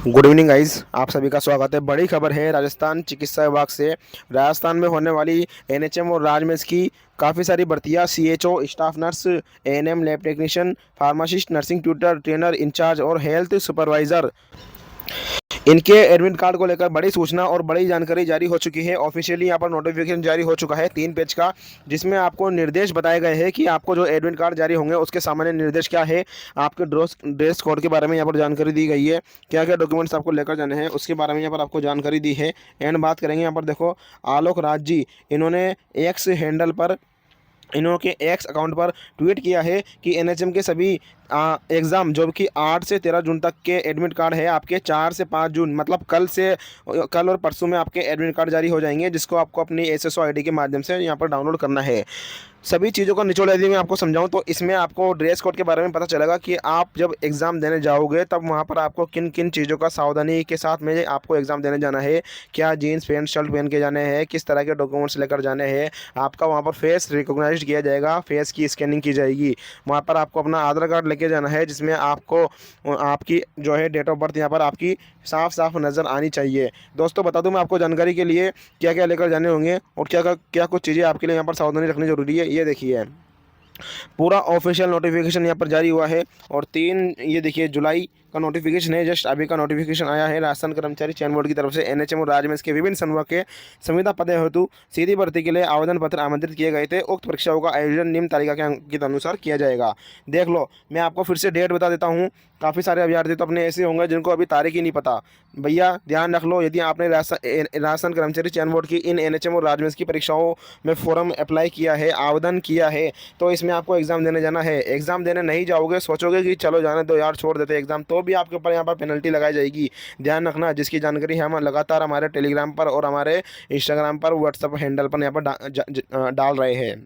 Good evening guys, आप सभी का स्वागत है। बड़ी खबर है राजस्थान चिकित्सा विभाग से। राजस्थान में होने वाली एनएचएम और राजमेस की काफ़ी सारी भर्तियां CHO, staff nurse, ANM, lab technician, pharmacist, nursing tutor, trainer incharge और हेल्थ सुपरवाइजर, इनके एडमिट कार्ड को लेकर बड़ी सूचना और बड़ी जानकारी जारी हो चुकी है। ऑफिशियली यहाँ पर नोटिफिकेशन जारी हो चुका है 3 पेज का, जिसमें आपको निर्देश बताए गए हैं कि आपको जो एडमिट कार्ड जारी होंगे उसके सामान्य निर्देश क्या है। आपके ड्रेस कोड के बारे में यहाँ पर जानकारी दी गई है, क्या क्या डॉक्यूमेंट्स आपको लेकर जाने हैं उसके बारे में यहाँ पर आपको जानकारी दी है। एंड बात करेंगे यहाँ पर, देखो आलोक राज जी, इन्होंने एक्स हैंडल पर, इन्होंने एक्स अकाउंट पर ट्वीट किया है कि एनएचएम के सभी एग्ज़ाम जो कि 8 से 13 जून तक के एडमिट कार्ड है आपके 4 से 5 जून मतलब कल और परसों में आपके एडमिट कार्ड जारी हो जाएंगे, जिसको आपको अपनी एसएसओ आईडी के माध्यम से यहाँ पर डाउनलोड करना है। सभी चीज़ों का निचोड़ यदि मैं आपको समझाऊं तो इसमें आपको ड्रेस कोड के बारे में पता चलेगा कि आप जब एग्ज़ाम देने जाओगे तब वहां पर आपको किन किन चीज़ों का सावधानी के साथ में आपको एग्ज़ाम देने जाना है। क्या जीन्स पैंट शर्ट पहन के जाने हैं, किस तरह के डॉक्यूमेंट्स लेकर जाने हैं। आपका वहां पर फेस रिकॉग्नाइज किया जाएगा, फेस की स्कैनिंग की जाएगी। वहां पर आपको अपना आधार कार्ड लेके जाना है, जिसमें आपको आपकी जो है डेट ऑफ बर्थ यहाँ पर आपकी साफ साफ नज़र आनी चाहिए। दोस्तों बता दूं मैं आपको जानकारी के लिए क्या क्या लेकर जाने होंगे और क्या कुछ चीज़ें आपके लिए यहाँ पर सावधानी रखनी जरूरी है, ये देखिए। पूरा ऑफिशियल नोटिफिकेशन यहाँ पर जारी हुआ है और 3 ये देखिए जुलाई का नोटिफिकेशन है। जस्ट अभी का नोटिफिकेशन आया है राजस्थान कर्मचारी चयन बोर्ड की तरफ से। एनएचएम और राज्य में इसके विभिन्न संवर्ग के संविदा पदों हेतु सीधी भर्ती के लिए आवेदन पत्र आमंत्रित किए गए थे। उक्त परीक्षाओं का आयोजन निम्न तालिका के अंकित अनुसार किया जाएगा। देख लो, मैं आपको फिर से डेट बता देता हूँ। काफ़ी सारे अभ्यर्थी तो अपने ऐसे होंगे जिनको अभी तारीख ही नहीं पता। भैया ध्यान रख लो, यदि आपने राजस्थान कर्मचारी चयन बोर्ड की इन एनएचएम और राजमेंस की परीक्षाओं में फॉर्म अप्लाई किया है, आवेदन किया है, तो इसमें आपको एग्ज़ाम देने जाना है। एग्ज़ाम देने नहीं जाओगे, सोचोगे कि चलो जाने दो यार, छोड़ देते एग्ज़ाम, तो भी आपके ऊपर यहाँ पर पेनल्टी लगाई जाएगी। ध्यान रखना, जिसकी जानकारी हम लगातार हमारे टेलीग्राम पर और हमारे इंस्टाग्राम पर, व्हाट्सएप हैंडल पर यहाँ पर डाल रहे हैं।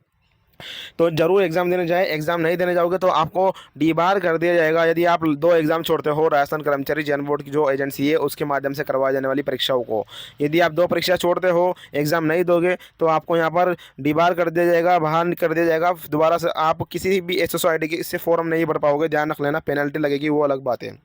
तो जरूर एग्जाम देने जाए। एग्जाम नहीं देने जाओगे तो आपको डीबार कर दिया जाएगा। यदि आप 2 एग्जाम छोड़ते हो राजस्थान कर्मचारी चयन बोर्ड की जो एजेंसी है उसके माध्यम से करवाई जाने वाली परीक्षाओं को, यदि आप 2 परीक्षा छोड़ते हो, एग्जाम नहीं दोगे, तो आपको यहाँ पर डीबार कर दिया जाएगा, बाहर कर दिया जाएगा। दोबारा से आप किसी भी एसएसओ आईडी के इससे फॉर्म नहीं भर पाओगे। ध्यान रख लेना, पेनल्टी लगेगी, वो अलग बात है।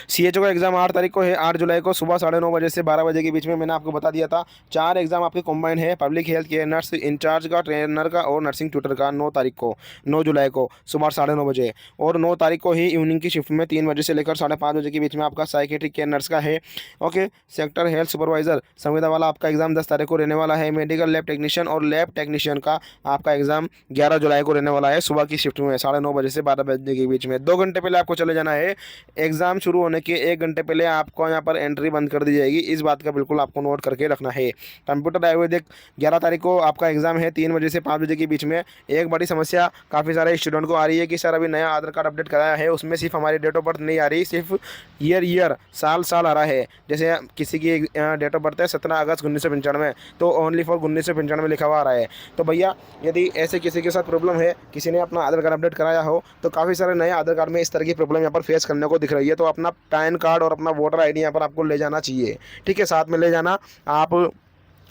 सीएचओ का एग्जाम 8 तारीख को है, 8 जुलाई को सुबह 9:30 बजे से 12 बजे के बीच में। मैंने आपको बता दिया था। 4 एग्जाम आपके कॉम्बाइन है, public health care nurse incharge का, ट्रेनर का और नर्सिंग ट्यूटर का। 9 तारीख को, 9 जुलाई को सुबह 9:30 बजे। और 9 तारीख को ही इवनिंग की शिफ्ट में 3 बजे से लेकर 5:30 बजे के बीच में आपका साइकेट्रिक केयर नर्स का है। ओके, सेक्टर हेल्थ सुपरवाइजर संविदा वाला आपका एग्जाम 10 तारीख को रहने वाला है। मेडिकल लैब टेक्नीशियन और लैब टेक्नीशियन का आपका एग्जाम 11 जुलाई को रहने वाला है, सुबह की शिफ्ट में 9:30 बजे से 12 बजे के बीच में। 2 घंटे पहले आपको चले जाना है। एग्जाम शुरू होने के 1 घंटे पहले आपको यहाँ पर एंट्री बंद कर दी जाएगी। इस बात का बिल्कुल आपको नोट करके रखना है। कंप्यूटर आयुर्वेदिक 11 तारीख को आपका एग्जाम है, 3 बजे से 5 बजे के बीच में। एक बड़ी समस्या काफ़ी सारे स्टूडेंट को आ रही है कि सर अभी नया आधार कार्ड अपडेट कराया है, उसमें सिर्फ हमारी डेट ऑफ बर्थ नहीं आ रही, सिर्फ ईयर साल आ रहा है। जैसे किसी की डेट ऑफ बर्थ है 17 अगस्त 1995, तो ओनली फॉर 1995 लिखा हुआ आ रहा है। तो भैया यदि ऐसे किसी के साथ प्रॉब्लम है, किसी ने अपना आधार कार्ड अपडेट कराया हो, तो काफ़ी सारे नए आधार कार्ड में इस तरह की प्रॉब्लम यहाँ पर फेस करने को दिख रही है। तो अपना पैन कार्ड और अपना वोटर आईडी यहाँ पर आपको ले जाना चाहिए। ठीक है, साथ में ले जाना। आप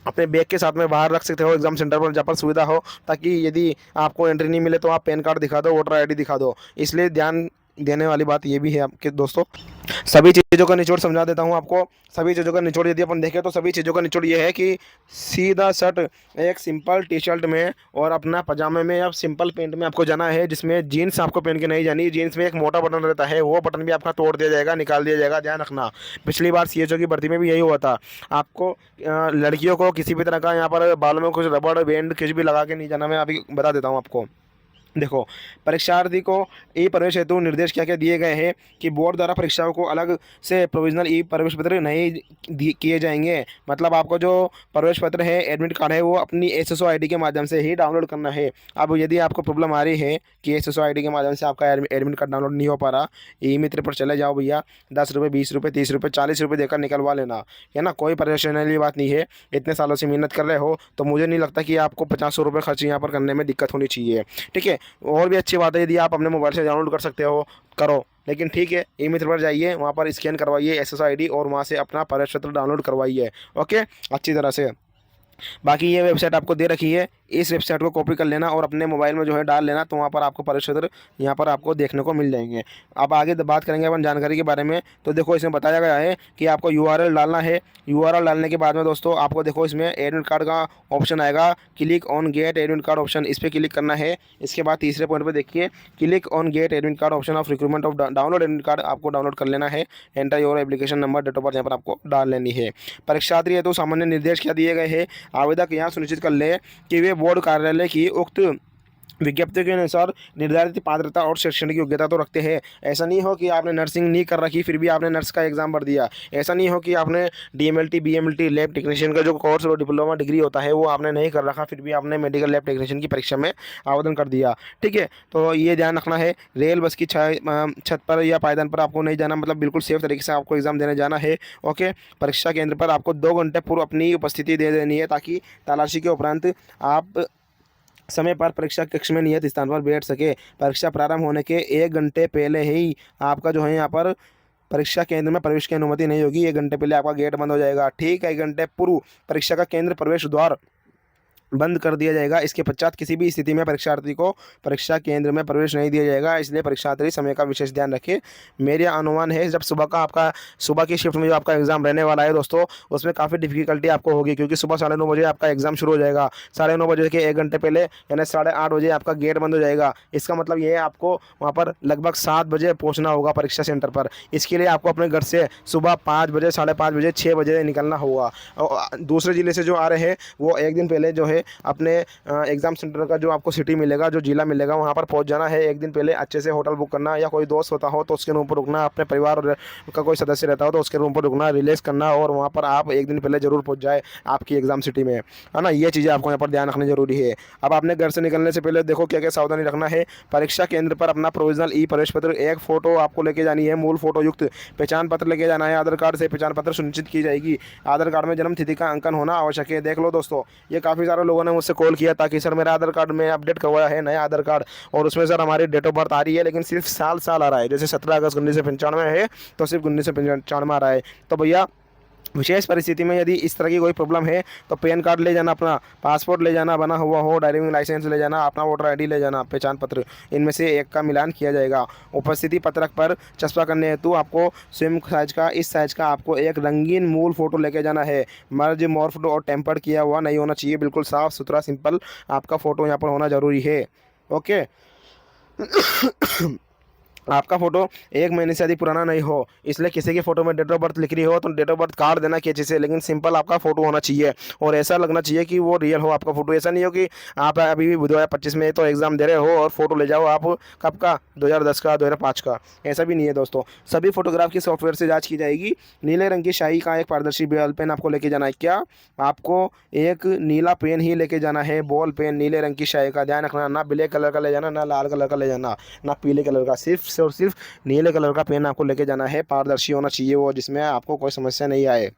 अपने बैग के साथ में बाहर रख सकते हो एग्जाम सेंटर पर, जहाँ पर सुविधा हो, ताकि यदि आपको एंट्री नहीं मिले तो आप पैन कार्ड दिखा दो, वोटर आईडी दिखा दो। इसलिए ध्यान देने वाली बात ये भी है आपके दोस्तों। सभी चीज़ों का निचोड़ समझा देता हूँ आपको। सभी चीज़ों का निचोड़ यदि अपन देखें तो सभी चीज़ों का निचोड़ ये है कि सीधा शर्ट, एक सिंपल टी शर्ट में और अपना पजामे में या सिंपल पैंट में आपको जाना है, जिसमें जीन्स आपको पहन के नहीं जानी। जीन्स में एक मोटा बटन रहता है, वो बटन भी आपका तोड़ दिया जाएगा, निकाल दिया जाएगा। ध्यान रखना, पिछली बार सीएचओ की भर्ती में भी यही हुआ था। आपको लड़कियों को किसी भी तरह का यहाँ पर बालों में कुछ रबड़ बैंड कुछ भी लगा के नहीं जाना। मैं अभी बता देता हूँ आपको। देखो, परीक्षार्थी को ई प्रवेश हेतु निर्देश क्या क्या दिए गए हैं कि बोर्ड द्वारा परीक्षाओं को अलग से प्रोविजनल ई प्रवेश पत्र नहीं किए जाएंगे। मतलब आपको जो प्रवेश पत्र है, एडमिट कार्ड है, वो अपनी एसएसओ आईडी के माध्यम से ही डाउनलोड करना है। अब यदि आपको प्रॉब्लम आ रही है कि एसएसओ आईडी के माध्यम से आपका एडमिट कार्ड डाउनलोड नहीं हो पा रहा, ई मित्र पर चले जाओ भैया। 10 रुपये, 20 रुपये, 30 रुपये, 40 रुपये देकर निकलवा लेना है ना। कोई परेशानी वाली बात नहीं है। इतने सालों से मेहनत कर रहे हो तो मुझे नहीं लगता कि आपको 50 रुपये खर्च यहाँ पर करने में दिक्कत होनी चाहिए। ठीक है, और भी अच्छी बात है यदि आप अपने मोबाइल से डाउनलोड कर सकते हो, करो। लेकिन ठीक है, ई मित्र पर जाइए, वहाँ पर स्कैन करवाइए एसएसओ आईडी और वहाँ से अपना प्रवेश पत्र डाउनलोड करवाइए। ओके, अच्छी तरह से। बाकी ये वेबसाइट आपको दे रखी है, इस वेबसाइट को कॉपी कर लेना और अपने मोबाइल में जो है डाल लेना, तो वहाँ पर आपको प्रवेश पत्र यहाँ पर आपको देखने को मिल जाएंगे। अब आगे बात करेंगे अपन जानकारी के बारे में। तो देखो इसमें बताया गया है कि आपको यूआरएल डालना है। यूआरएल डालने के बाद में दोस्तों आपको देखो इसमें एडमिट कार्ड का ऑप्शन आएगा, click on get admit card option, इस पर क्लिक करना है। इसके बाद तीसरे पॉइंट पर देखिए, click on get admit card option of recruitment of download admit card, आपको डाउनलोड कर लेना है। Enter your application number, date of birth यहाँ पर आपको डाल लेनी है। परीक्षार्थी है तो सामान्य निर्देश क्या दिए गए हैं, आवेदक यहाँ सुनिश्चित कर ले कि वे बोर्ड कार्यालय की उक्त विज्ञप्ति के अनुसार निर्धारित पात्रता और शैक्षणिक योग्यता तो रखते हैं। ऐसा नहीं हो कि आपने नर्सिंग नहीं कर रखी फिर भी आपने नर्स का एग्जाम भर दिया। ऐसा नहीं हो कि आपने डीएमएलटी बीएमएलटी लैब टेक्नीशियन का जो कोर्स और डिप्लोमा डिग्री होता है वो आपने नहीं कर रखा फिर भी आपने मेडिकल लैब टेक्नीशियन की परीक्षा में आवेदन कर दिया। ठीक है, तो ये ध्यान रखना है। रेल बस की छत पर या पायदान पर आपको नहीं जाना, मतलब बिल्कुल सेफ तरीके से आपको एग्जाम देने जाना है। ओके, परीक्षा केंद्र पर आपको 2 घंटे पूर्व अपनी उपस्थिति दे देनी है ताकि तलाशी के उपरांत आप समय पर परीक्षा कक्ष में नियत स्थान पर बैठ सके। परीक्षा प्रारंभ होने के 1 घंटे पहले ही आपका जो है यहाँ पर परीक्षा केंद्र में प्रवेश की अनुमति नहीं होगी। 1 घंटे पहले आपका गेट बंद हो जाएगा। ठीक है, 1 घंटे पूर्व परीक्षा का केंद्र प्रवेश द्वार बंद कर दिया जाएगा। इसके पश्चात किसी भी स्थिति में परीक्षार्थी को परीक्षा केंद्र में प्रवेश नहीं दिया जाएगा, इसलिए परीक्षार्थी समय का विशेष ध्यान रखें। मेरा अनुमान है जब सुबह की शिफ्ट में जो आपका एग्जाम रहने वाला है दोस्तों, उसमें काफ़ी डिफिकल्टी आपको होगी क्योंकि सुबह 9:30 बजे आपका एग्जाम शुरू हो जाएगा। 9:30 बजे के 1 घंटे पहले यानी 8:30 बजे आपका गेट बंद हो जाएगा। इसका मतलब ये है आपको वहाँ पर लगभग 7 बजे पहुँचना होगा परीक्षा सेंटर पर। इसके लिए आपको अपने घर से सुबह 5 बजे, 5:30 बजे, 6 बजे निकलना होगा। और दूसरे ज़िले से जो आ रहे हैं वो 1 दिन पहले जो है अपने एग्ज़ाम सेंटर का जो आपको सिटी मिलेगा, जो ज़िला मिलेगा, वहाँ पर पहुँच जाना है। 1 दिन पहले अच्छे से होटल बुक करना, या कोई दोस्त होता हो तो उसके रूम पर रुकना, अपने परिवार का कोई सदस्य रहता हो तो उसके रूम पर रुकना, रिलैक्स करना, और वहाँ पर आप 1 दिन पहले ज़रूर पहुँच जाए आपकी एग्ज़ाम सिटी में, है ना। ये चीज़ें आपको यहाँ पर ध्यान रखनी ज़रूरी है। अब आपने घर से निकलने से पहले देखो क्या क्या सावधानी रखना है। परीक्षा केंद्र पर अपना प्रोविजनल ई प्रवेश पत्र, एक फ़ोटो आपको लेके जानी है, मूल फ़ोटो युक्त पहचान पत्र लेके जाना है। आधार कार्ड से पहचान पत्र सुनिश्चित की जाएगी। आधार कार्ड में जन्म तिथि का अंकन होना आवश्यक है। देख लो दोस्तों, ये काफ़ी सारे लोगों ने मुझसे कॉल किया ताकि सर मेरा आधार कार्ड में अपडेट करवाया है, नया आधार कार्ड, और उसमें सर हमारी डेट ऑफ बर्थ आ रही है लेकिन सिर्फ साल आ रहा है, जैसे 17 अगस्त 1995 है तो सिर्फ 1995 आ रहा है। तो भैया विशेष परिस्थिति में यदि इस तरह की कोई प्रॉब्लम है तो पैन कार्ड ले जाना, अपना पासपोर्ट ले जाना बना हुआ हो, ड्राइविंग लाइसेंस ले जाना, अपना वोटर आईडी ले जाना, पहचान पत्र, इनमें से एक का मिलान किया जाएगा। उपस्थिति पत्रक पर चस्पा करने हेतु आपको स्वयं साइज का, इस साइज का आपको एक रंगीन मूल फोटो लेके जाना है। मर्ज, मॉर्फ्ड और टेम्पर्ड किया हुआ नहीं होना चाहिए, बिल्कुल साफ सुथरा सिंपल आपका फ़ोटो यहाँ पर होना ज़रूरी है। ओके आपका फोटो 1 महीने से अधिक पुराना नहीं हो, इसलिए किसी की फोटो में डेट ऑफ बर्थ लिख रही हो तो डेट ऑफ बर्थ काट देना कि अच्छे से, लेकिन सिंपल आपका फोटो होना चाहिए और ऐसा लगना चाहिए कि वो रियल हो आपका फोटो। ऐसा नहीं हो कि आप अभी भी 2025 में तो एग्जाम दे रहे हो और फोटो ले जाओ आप कब का, 2010 का, 2005 का, ऐसा भी नहीं है दोस्तों। सभी फोटोग्राफ की सॉफ्टवेयर से जाँच की जाएगी। नीले रंग की स्याही का एक पारदर्शी बॉल पेन आपको लेके जाना है। क्या आपको एक नीला पेन ही लेके जाना है, बॉल पेन नीले रंग की स्याही का, ध्यान रखना, ना ब्लैक कलर का ले जाना, ना लाल कलर का ले जाना, ना पीले कलर का, सिर्फ और सिर्फ नीले कलर का पेन आपको लेके जाना है। पारदर्शी होना चाहिए वो, जिसमें आपको कोई समस्या नहीं आए।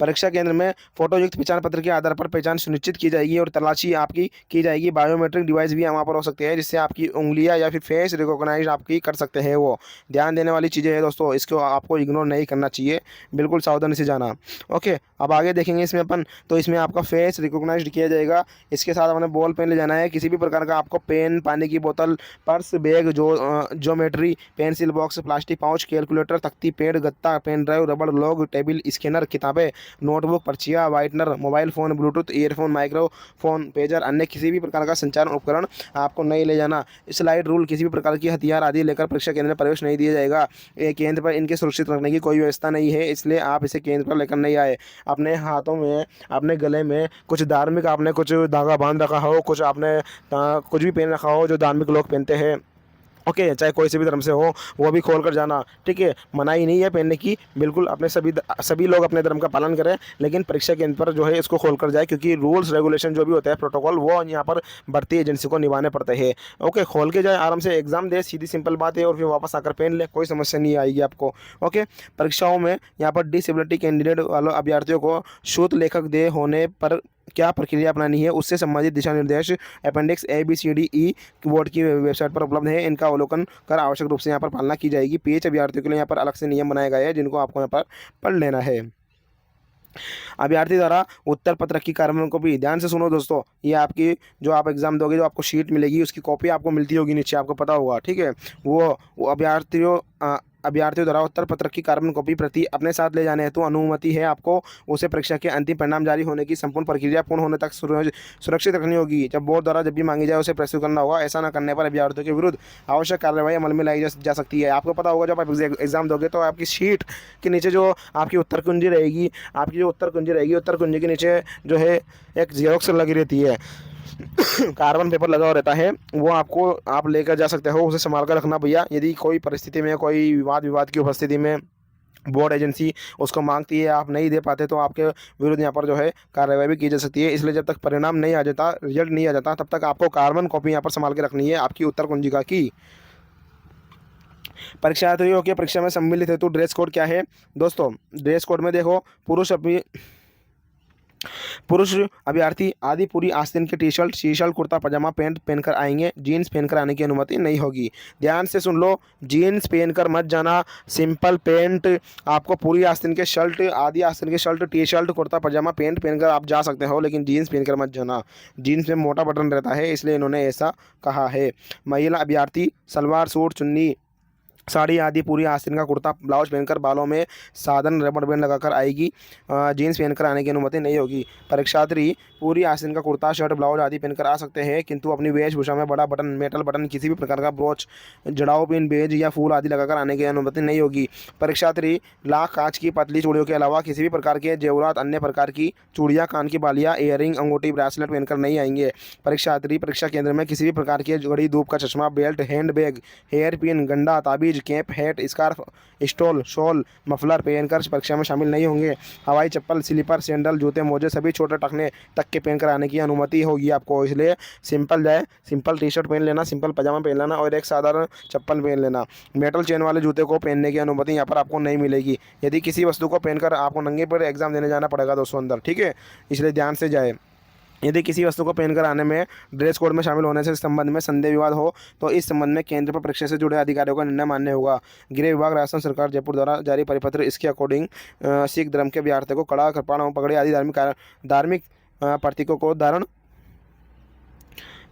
परीक्षा केंद्र में फोटो युक्त पहचान पत्र के आधार पर पहचान सुनिश्चित की जाएगी और तलाशी आपकी की जाएगी। बायोमेट्रिक डिवाइस भी वहाँ पर हो सकते हैं जिससे आपकी उंगलियां या फिर फेस रिकॉग्नाइज आपकी कर सकते हैं। वो ध्यान देने वाली चीज़ें हैं दोस्तों, इसको आपको इग्नोर नहीं करना चाहिए, बिल्कुल सावधानी से जाना। ओके, अब आगे देखेंगे इसमें अपन, तो इसमें आपका फेस रिकॉग्नाइज किया जाएगा। इसके साथ अपने बॉल पेन ले जाना है, किसी भी प्रकार का आपको पेन, पानी की बोतल, purse, bag, geometry, pencil box, plastic pouch, calculator, तख्ती, पेड़, गत्ता, पेन ड्राइव, रबड़, लॉग, टेबल, स्कैनर, किताबें, नोटबुक, पर्चियाँ, whitener, mobile phone, Bluetooth, earphone, microphone, pager, अन्य किसी भी प्रकार का संचार उपकरण आपको नहीं ले जाना। स्लाइड रूल, किसी भी प्रकार की हथियार आदि लेकर परीक्षा केंद्र में प्रवेश नहीं दिया जाएगा। केंद्र पर इनके सुरक्षित रखने की कोई व्यवस्था नहीं है, इसलिए आप इसे केंद्र पर लेकर नहीं आए। अपने हाथों में, अपने गले में कुछ धार्मिक आपने कुछ धागा बांध रखा हो, कुछ आपने कुछ भी पहन रखा हो जो धार्मिक लोग पहनते हैं। ओके, चाहे कोई से भी धर्म से हो, वो भी खोल कर जाना। ठीक है, मनाही नहीं है पहनने की, बिल्कुल अपने सभी लोग अपने धर्म का पालन करें, लेकिन परीक्षा केंद्र पर जो है इसको खोल कर जाए, क्योंकि रूल्स रेगुलेशन जो भी होते हैं, प्रोटोकॉल, वो यहाँ पर भर्ती एजेंसी को निभाने पड़ते हैं। ओके, खोल के जाए, आराम से एग्जाम दे, सीधी सिंपल बात है, और फिर वापस आकर पहन ले, कोई समस्या नहीं आएगी आपको। ओके, परीक्षाओं में यहाँ पर डिसेबिलिटी कैंडिडेट वालों अभ्यर्थियों को शुद्ध लेखक दे होने पर क्या प्रक्रिया अपनानी है, उससे संबंधित दिशा निर्देश अपेंडिक्स ABCDE बोर्ड की वेबसाइट पर उपलब्ध है। इनका अवलोकन कर आवश्यक रूप से यहाँ पर पालना की जाएगी। PH अभ्यर्थियों के लिए यहाँ पर अलग से नियम बनाए गए हैं जिनको आपको यहाँ पर पढ़ लेना है। अभ्यर्थी द्वारा उत्तर पत्र की कार्रवाई को भी ध्यान से सुनो दोस्तों। ये आपकी जो आप एग्जाम दोगे, जो आपको शीट मिलेगी उसकी कॉपी आपको मिलती होगी नीचे, आपको पता होगा, ठीक है। वो अभ्यर्थियों द्वारा उत्तर पत्र की कार्बन कॉपी प्रति अपने साथ ले जाने हेतु अनुमति है आपको उसे परीक्षा के अंतिम परिणाम जारी होने की संपूर्ण प्रक्रिया पूर्ण होने तक सुरक्षित रखनी होगी। जब बोर्ड द्वारा जब भी मांगी जाए उसे प्रस्तुत करना होगा। ऐसा न करने पर अभ्यर्थियों के विरुद्ध आवश्यक कार्रवाई अमल में लाई जा सकती है। आपको पता होगा जब आप एग्जाम दोगे तो आपकी शीट के नीचे जो आपकी उत्तर कुंजी रहेगी, उत्तर कुंजी के नीचे जो है एक जेरोक्स लगी रहती है, कार्बन पेपर लगा हुआ रहता है, वो आप लेकर जा सकते हो, उसे संभाल कर रखना भैया। यदि कोई परिस्थिति में कोई विवाद की उपस्थिति में बोर्ड एजेंसी उसको मांगती है, आप नहीं दे पाते, तो आपके विरुद्ध यहाँ पर जो है कार्रवाई भी की जा सकती है। इसलिए जब तक परिणाम नहीं आ जाता, रिजल्ट नहीं आ जाता, तब तक आपको कार्बन कॉपी यहाँ पर संभाल के रखनी है आपकी उत्तर कुंजिका की। परीक्षार्थियों के परीक्षा में सम्मिलित हेतु ड्रेस कोड क्या है दोस्तों? ड्रेस कोड में देखो, पुरुष अभ्यर्थी आदि पूरी आस्तीन के टी शर्ट कुर्ता पजामा पैंट पहनकर आएंगे। जीन्स पहनकर आने की अनुमति नहीं होगी। ध्यान से सुन लो, जीन्स पहनकर मत जाना। सिंपल पैंट, आपको पूरी आस्तीन के शर्ट, आदि आस्तीन के शर्ट, टी शर्ट कुर्ता पजामा पैंट पहनकर आप जा सकते हो, लेकिन जीन्स पहनकर मत जाना। जीन्स में मोटा बटन रहता है, इसलिए इन्होंने ऐसा कहा है। महिला अभ्यर्थी सलवार सूट चुन्नी साड़ी आदि पूरी आस्तीन का कुर्ता ब्लाउज पहनकर बालों में साधन रबड़ बैंड लगाकर आएगी। जीन्स पहनकर आने की अनुमति नहीं होगी। परीक्षार्थी पूरी आस्तीन का कुर्ता शर्ट ब्लाउज आदि पहनकर आ सकते हैं, किंतु अपनी वेशभूषा में बड़ा बटन, मेटल बटन, किसी भी प्रकार का ब्रोच, जड़ाऊ पिन, बेज या फूल आदि लगाकर आने की अनुमति नहीं होगी। परीक्षार्थी लाख कांच की पतली चूड़ियों के अलावा किसी भी प्रकार के जेवरात, अन्य प्रकार की चूड़ियाँ, कान की बालियाँ, इयररिंग, अंगूठी, ब्रेसलेट पहनकर नहीं आएंगे। परीक्षार्थी परीक्षा केंद्र में किसी भी प्रकार की घड़ी, धूप का चश्मा, belt, hand bag, hair pin, गंडा, ताबीज, cap, hat, scarf, stole, shawl, muffler पहनकर परीक्षा में शामिल नहीं होंगे। हवाई चप्पल, स्लीपर, सैंडल, जूते, मोजे सभी छोटे टखने तक के पहनकर आने की अनुमति होगी आपको। इसलिए सिंपल टी शर्ट पहन लेना, सिंपल पजामा पहन लेना और एक साधारण चप्पल पहन लेना। मेटल चेन वाले जूते को पहनने की अनुमति यहाँ पर आपको नहीं मिलेगी। यदि किसी वस्तु को पहनकर आपको नंगे पर एग्जाम देने जाना पड़ेगा दोस्तों अंदर, ठीक है, इसलिए ध्यान से जाए। यदि किसी वस्तु को पहनकर आने में ड्रेस कोड में शामिल होने से संबंध में संदेह विवाद हो तो इस संबंध में केंद्र पर परीक्षा से जुड़े अधिकारियों का निर्णय मान्य होगा। गृह विभाग, राजस्थान सरकार, जयपुर द्वारा जारी परिपत्र इसके अकॉर्डिंग सिख धर्म के अभ्यर्थियों को कड़ा, कृपाण, पगड़ी आदि धार्मिक प्रतीकों को धारण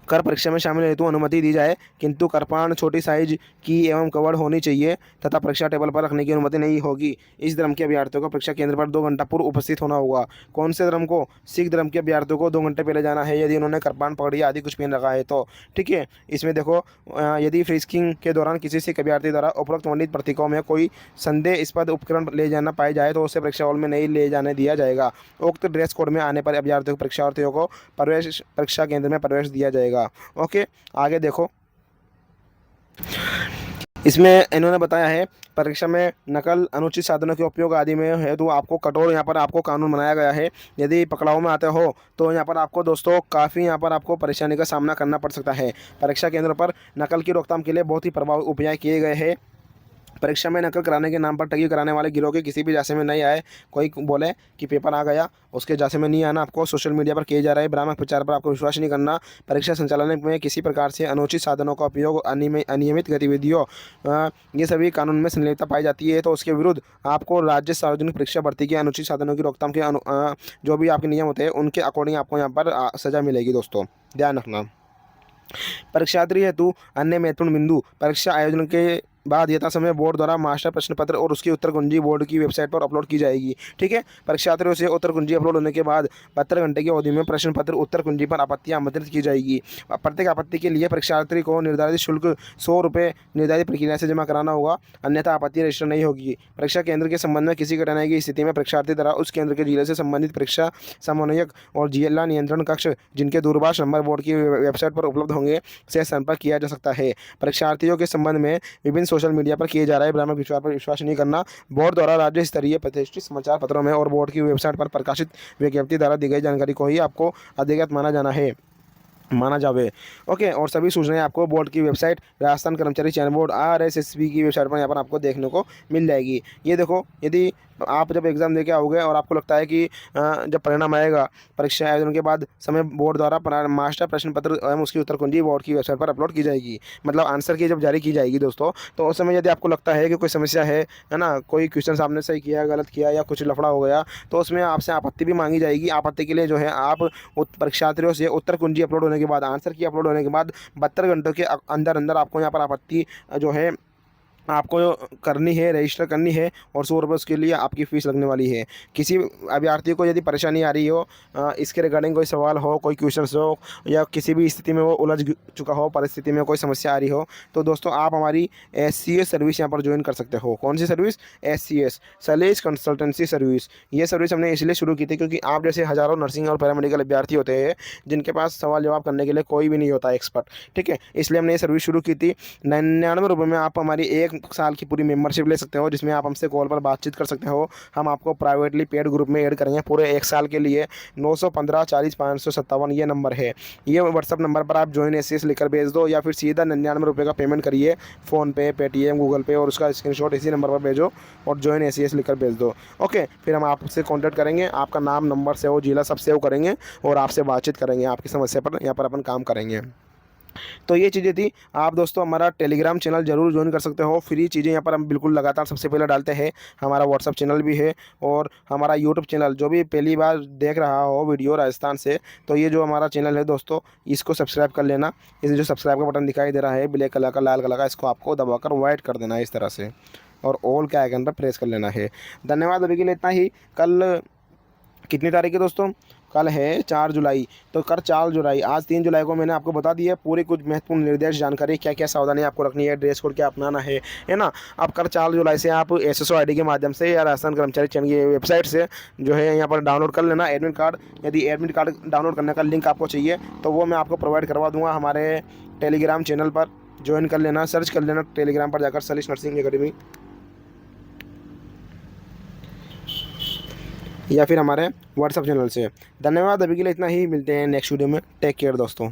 कर परीक्षा में शामिल हेतु अनुमति दी जाए, किंतु कृपाण छोटी साइज की एवं कवर होनी चाहिए तथा परीक्षा टेबल पर रखने की अनुमति नहीं होगी। इस धर्म के अभ्यर्थियों को परीक्षा केंद्र पर 2 घंटा पूर्व उपस्थित होना होगा। कौन से धर्म को? सिख धर्म के अभ्यर्थियों को 2 घंटे पहले जाना है, यदि उन्होंने कृपाण, पगड़ी आदि कुछ पहन रखा है तो, ठीक है। इसमें देखो, यदि फ्रिस्किंग के दौरान किसी सिख अभ्यर्थी द्वारा उपरोक्त वर्णित प्रतीकों में कोई संदेहास्पद उपकरण ले जाना पाए जाए तो उसे परीक्षा हॉल में नहीं ले जाने दिया जाएगा। उक्त ड्रेस कोड में आने पर परीक्षार्थियों को परीक्षा केंद्र में प्रवेश दिया जाएगा। ओके, आगे देखो, इसमें इन्होंने बताया है परीक्षा में नकल, अनुचित साधनों के उपयोग आदि में है तो आपको कठोर यहाँ पर आपको कानून बनाया गया है। यदि पकड़ाव में आते हो तो यहाँ पर आपको दोस्तों काफ़ी यहाँ पर आपको परेशानी का सामना करना पड़ सकता है। परीक्षा केंद्र पर नकल की रोकथाम के लिए बहुत ही प्रभावी उपाय किए गए हैं। परीक्षा में नकल कराने के नाम पर ठगी कराने वाले गिरोह के किसी भी जांच में नहीं आए। कोई बोले कि पेपर आ गया, उसके जांच में नहीं आना। आपको सोशल मीडिया पर किए जा रहे भ्रामक प्रचार पर आपको विश्वास नहीं करना। परीक्षा संचालन में किसी प्रकार से अनुचित साधनों का उपयोग, अनियमित गतिविधियों, ये सभी कानून में संलिप्तता पाई जाती है तो उसके विरुद्ध आपको राज्य सार्वजनिक परीक्षा भर्ती के अनुचित साधनों की रोकथाम के जो भी आपके नियम होते हैं उनके अकॉर्डिंग आपको यहाँ पर सजा मिलेगी दोस्तों, ध्यान रखना। परीक्षार्थी हेतु अन्य महत्वपूर्ण बिंदु, परीक्षा आयोजन के बाद यथासमय बोर्ड द्वारा मास्टर प्रश्न पत्र और उसकी उत्तर कुंजी बोर्ड की वेबसाइट पर अपलोड की जाएगी, ठीक है। परीक्षार्थियों से उत्तर कुंजी अपलोड होने के बाद 72 घंटे की अवधि में प्रश्न पत्र उत्तर कुंजी पर आपत्तियां आमंत्रित की जाएगी। प्रत्येक आपत्ति के लिए परीक्षार्थी को निर्धारित शुल्क 100 रुपये निर्धारित प्रक्रिया से जमा कराना होगा, अन्यथा आपत्ति रजिस्टर नहीं होगी। परीक्षा केंद्र के संबंध में किसी कठिनाई की स्थिति में परीक्षार्थी द्वारा उस केंद्र के जिले से संबंधित परीक्षा समन्वयक और जिला नियंत्रण कक्ष, जिनके दूरभाष नंबर बोर्ड की वेबसाइट पर उपलब्ध होंगे, से संपर्क किया जा सकता है। परीक्षार्थियों के संबंध में विभिन्न सोशल मीडिया पर किए जा रहे भ्रामक विचार पर विश्वास नहीं करना। बोर्ड द्वारा राज्य स्तरीय प्रतिष्ठित समाचार पत्रों में और बोर्ड की वेबसाइट पर प्रकाशित विज्ञप्ति द्वारा दी गई जानकारी को ही आपको अधिकृत माना जावे। ओके, और सभी सूचनाएं आपको बोर्ड की वेबसाइट, राजस्थान कर्मचारी चयन बोर्ड RSSB की वेबसाइट पर यहाँ पर आपको देखने को मिल जाएगी। ये देखो, यदि आप जब एग्ज़ाम दे के आओगे और आपको लगता है कि जब परिणाम आएगा परीक्षा आयोजन के बाद समय बोर्ड द्वारा मास्टर प्रश्न पत्र एवं उसकी उत्तर कुंजी बोर्ड की वेबसाइट पर अपलोड की जाएगी, मतलब आंसर की जब जारी की जाएगी दोस्तों, तो उस समय यदि आपको लगता है कि कोई समस्या है ना, कोई क्वेश्चन आपने सही किया, गलत किया या कुछ लफड़ा हो गया, तो उसमें आपसे आपत्ति भी मांगी जाएगी। आपत्ति के लिए जो है आप परीक्षार्थियों से उत्तर कुंजी अपलोड होने के बाद, आंसर की अपलोड होने के बाद 72 घंटों के अंदर अंदर आपको यहाँ पर आपत्ति जो है आपको करनी है, रजिस्टर करनी है, और 100 रुपये उसके लिए आपकी फ़ीस लगने वाली है। किसी अभ्यर्थी को यदि परेशानी आ रही हो, इसके रिगार्डिंग कोई सवाल हो, कोई क्वेश्चंस हो, या किसी भी स्थिति में वो उलझ चुका हो, परिस्थिति में कोई समस्या आ रही हो, तो दोस्तों आप हमारी SCS सर्विस यहाँ पर ज्वाइन कर सकते हो। कौन सी सर्विस? SCS, सैलेज कंसल्टेंसी सर्विस। ये सर्विस हमने इसलिए शुरू की थी क्योंकि आप जैसे हज़ारों नर्सिंग और पैरामेडिकल अभ्यर्थी होते हैं जिनके पास सवाल जवाब करने के लिए कोई भी नहीं होता एक्सपर्ट, ठीक है। इसलिए हमने ये सर्विस शुरू की थी। 99 रुपये में आप हमारी 1 साल की पूरी मेंबरशिप ले सकते हो, जिसमें आप हमसे कॉल पर बातचीत कर सकते हो। हम आपको प्राइवेटली पेड ग्रुप में ऐड करेंगे पूरे 1 साल के लिए। 915 40 557 ये नंबर है। ये व्हाट्सअप नंबर पर आप ज्वाइन SCS लिखकर भेज दो, या फिर सीधा 99 रुपये का पेमेंट करिए फ़ोनपे, पेटीएम, गूगल पे, और उसका स्क्रीनशॉट इसी नंबर पर भेजो और ज्वाइन SCS लिखकर भेज दो। ओके, फिर हम आपसे कॉन्टैक्ट करेंगे, आपका नाम, नंबर सेव, जिला सब सेव करेंगे और आपसे बातचीत करेंगे, आपकी समस्या पर यहाँ पर अपन काम करेंगे। तो ये चीज़ें थी। आप दोस्तों हमारा टेलीग्राम चैनल ज़रूर ज्वाइन कर सकते हो। फ्री चीज़ें यहाँ पर हम बिल्कुल लगातार सबसे पहले डालते हैं। हमारा व्हाट्सअप चैनल भी है, और हमारा यूट्यूब चैनल, जो भी पहली बार देख रहा हो वीडियो राजस्थान से, तो ये जो हमारा चैनल है दोस्तों, इसको सब्सक्राइब कर लेना। इस जो सब्सक्राइब का बटन दिखाई दे रहा है ब्लैक कलर का, लाल कलर का, इसको आपको दबाकर वाइट कर देना है इस तरह से, और ऑल के आइकन पर प्रेस कर लेना है। धन्यवाद, अभी के लिए इतना ही। कल कितनी तारीख है दोस्तों? कल है 4 जुलाई। तो कल 4 जुलाई, आज 3 जुलाई को मैंने आपको बता दिया पूरी कुछ महत्वपूर्ण निर्देश, जानकारी, क्या क्या सावधानी आपको रखनी है, ड्रेस कोड क्या अपनाना है ना। अब कल 4 जुलाई से आप SSO ID के माध्यम से या राजस्थान कर्मचारी चयन की वेबसाइट से जो है यहाँ पर डाउनलोड कर लेना एडमिट कार्ड। यदि एडमिट कार्ड डाउनलोड करने का लिंक आपको चाहिए तो वो मैं आपको प्रोवाइड करवा दूँगा। हमारे टेलीग्राम चैनल पर ज्वाइन कर लेना, सर्च कर लेना टेलीग्राम पर जाकर सैलेज नर्सिंग एकेडमी, या फिर हमारे व्हाट्सअप चैनल से। धन्यवाद, अभी के लिए इतना ही। मिलते हैं नेक्स्ट वीडियो में। टेक केयर दोस्तों।